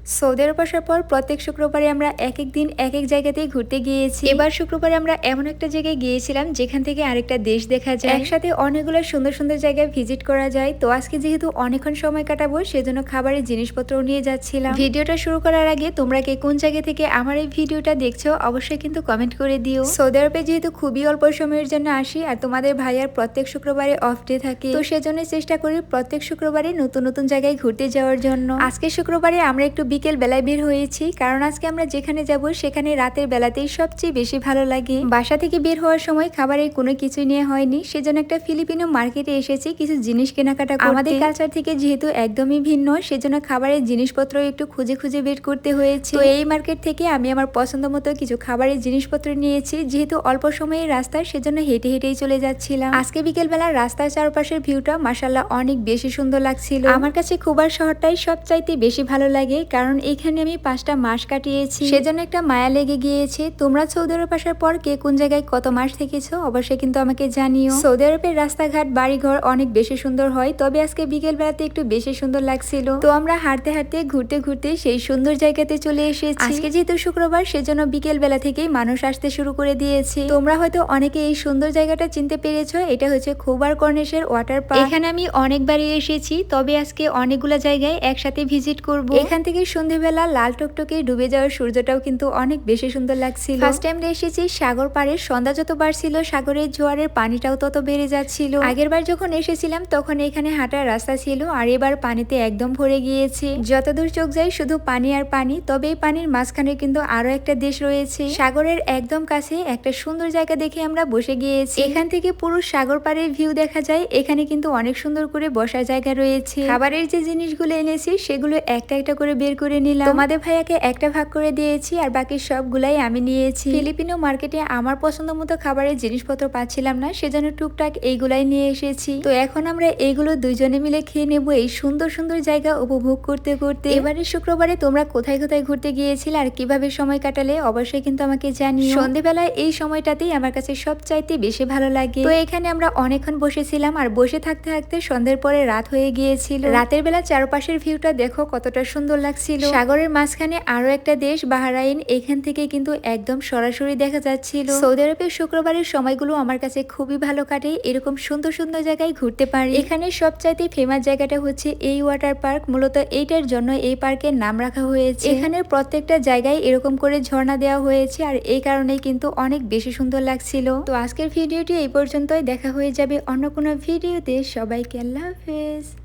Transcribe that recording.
Saudi আরব আসার পর প্রত্যেক শুক্রবারে আমরা এক এক দিন এক এক জায়গাতেই ঘুরতে গিয়েছি। এবার শুক্রবারে আমরা এমন একটা জায়গায় গিয়েছিলাম যেখান থেকে আরেকটা দেশ দেখা যায়, একসাথে অনেকগুলো সুন্দর সুন্দর জায়গায় ভিজিট করা যায়। তো আজকে যেহেতু অনেকক্ষণ সময় কাটাবো, সেজন্য খাবারের জিনিসপত্র নিয়ে যাচ্ছিলাম। ভিডিওটা শুরু করার আগে তোমরা কে কোন জায়গা থেকে আমার এই ভিডিওটা দেখছো অবশ্যই কিন্তু কমেন্ট করে দিও। সৌদি আরবে যেহেতু খুবই অল্প সময়ের জন্য আসি, আর তোমাদের ভাইয়ার প্রত্যেক শুক্রবারে অফ ডে থাকে, তো সেজন্য চেষ্টা করি প্রত্যেক শুক্রবারে নতুন নতুন জায়গায় ঘুরতে যাওয়ার জন্য। আজকে শুক্রবারে আমরা একটু বিকেল বেলায় বের হয়েছি, কারণ আজকে আমরা যেখানে যাব সেখানে রাতের বেলাতেই সবচেয়ে বেশি ভালো লাগে। বাসা থেকে বের হওয়ার সময় খাবারের কোনো কিছুই নিয়ে হয়নি, সেজন্য একটা ফিলিপিনো মার্কেটে এসেছি কিছু জিনিস কেনাকাটা করতে। আমাদের কালচার থেকে যেহেতু একদমই ভিন্ন, সেজন্য খাবারের জিনিসপত্র একটু খুঁজে খুঁজে বের করতে হয়েছে। তো এই মার্কেট থেকে আমি আমার পছন্দ মতো কিছু খাবারের জিনিসপত্র নিয়েছি। যেহেতু অল্প সময়ের রাস্তা, সেজন্য হেঁটে হেঁটেই চলে যাচ্ছিলাম। আজকে বিকেল বেলা রাস্তার চারপাশের ভিউটা মাশাআল্লাহ অনেক বেশি সুন্দর লাগছিল। আমার কাছে খুবার শহরটাই সবচাইতে বেশি ভালো লাগে, কারণ এখানে আমি 5টা মাস কাটিয়েছি, সেজন্য একটা মায়া লেগে গিয়েছে। তোমরা সৌদি আরব আসার পর কে কোন জায়গায় কত মাস থেকেছো অবশ্যই কিন্তু আমাকে জানিও। সৌদি আরবের রাস্তাঘাট বাড়িঘর অনেক বেশি সুন্দর হয়, তবে আজকে বিকেল বেলাতে একটু বেশি সুন্দর লাগছিল। তো আমরা হাঁটতে হাঁটতে ঘুরতে ঘুরতে সেই সুন্দর জায়গাতে চলে এসেছি। আজকে যেহেতু শুক্রবার, সেজন্য বিকেল বেলা থেকেই মানুষ আসতে শুরু করে দিয়েছে। তোমরা হয়তো অনেকে এই সুন্দর জায়গাটা চিনতে পেরেছো, এটা হচ্ছে খোবার কর্নিশের ওয়াটার পার্ক। এখানে আমি অনেকবারই এসেছি, তবে আজকে অনেকগুলো জায়গায় একসাথে ভিজিট করব। এখান থেকে সন্ধ্যেবেলা লাল টকটকে ডুবে যাওয়ার সূর্যটাও কিন্তু অনেক বেশি সুন্দর লাগছিল। ফার্স্ট টাইম এসেছি সাগর পাড়ে, সন্ধ্যা যত বাড়ছিল সাগরের জোয়ারের পানিটাও তত বেড়ে যাচ্ছিল। আগের বার যখন এসেছিলাম তখন এখানে হাঁটার রাস্তা ছিল, আর এবার পানিতে একদম ভরে গিয়েছে। যতদূর চোখ যায় শুধু পানি আর পানি। তবে এই পানির মাঝখানে কিন্তু আরো একটা দেশ রয়েছে। সাগরের একদম কাছে একটা সুন্দর জায়গা দেখে আমরা বসে গিয়েছি। এখান থেকে পুরো সাগর পাড়ের ভিউ দেখা যায়। এখানে কিন্তু অনেক সুন্দর করে বসার জায়গা রয়েছে। খাবারের যে জিনিসগুলো এনেছি সেগুলো একটা একটা করে বের করে নিলাম। তোমাদের ভাইয়াকে একটা ভাগ করে দিয়েছি, আর বাকি সবগুলাই আমি নিয়েছি। ফিলিপিনো মার্কেটে আমার পছন্দ মতো খাবারের জিনিসপত্র পাচ্ছিলাম না, সেজন্য টুকটাক এইগুলাই নিয়ে এসেছি। তো এখন আমরা এইগুলো দুইজনে মিলে খেয়ে নেবো, এই সুন্দর সুন্দর জায়গা উপভোগ করতে করতে। এবারে শুক্রবারে তোমরা কোথায় কোথায় ঘুরতে গিয়েছিলে আর কিভাবে সময় কাটালে অবশ্যই কিন্তু আমাকে জানিও। সন্ধ্যেবেলায় এই সময়টাতেই আমার কাছে সবচাইতে বেশি ভালো লাগে। তো এখানে আমরা অনেকক্ষণ বসেছিলাম, আর বসে থাকতে থাকতে সন্ধ্যের পরে রাত হয়ে গিয়েছিল। রাতের বেলা চারপাশের ভিউটা দেখো কতটা সুন্দর লাগছিল। সাগরের মাঝখানে আরো একটা দেশ বাহরাইন, এখান থেকে কিন্তু একদম সরাসরি দেখা যাচ্ছিল। সৌদি আরবের শুক্রবারের সময়গুলো আমার কাছে খুবই ভালো কাটে, এরকম সুন্দর সুন্দর জায়গায় ঘুরতে পারি। এখানে সবচাইতে ফেমাস জায়গাটা হচ্ছে এই ওয়াটার পার্ক। মূলত এইটার জন্য এই পার্কের নাম রাখা হয়েছে। এখানের প্রত্যেকটা জায়গায় এরকম করে ঝর্ণা দেওয়া হয়েছে, আর এই কারণেই কিন্তু অনেক বেশি সুন্দর লাগছিল। তো আজকের ভিডিওটি এই পর্যন্তই, দেখা হয়ে যাবে অন্য কোনো ভিডিওতে। সবাইকে আল্লাহ হাফেজ।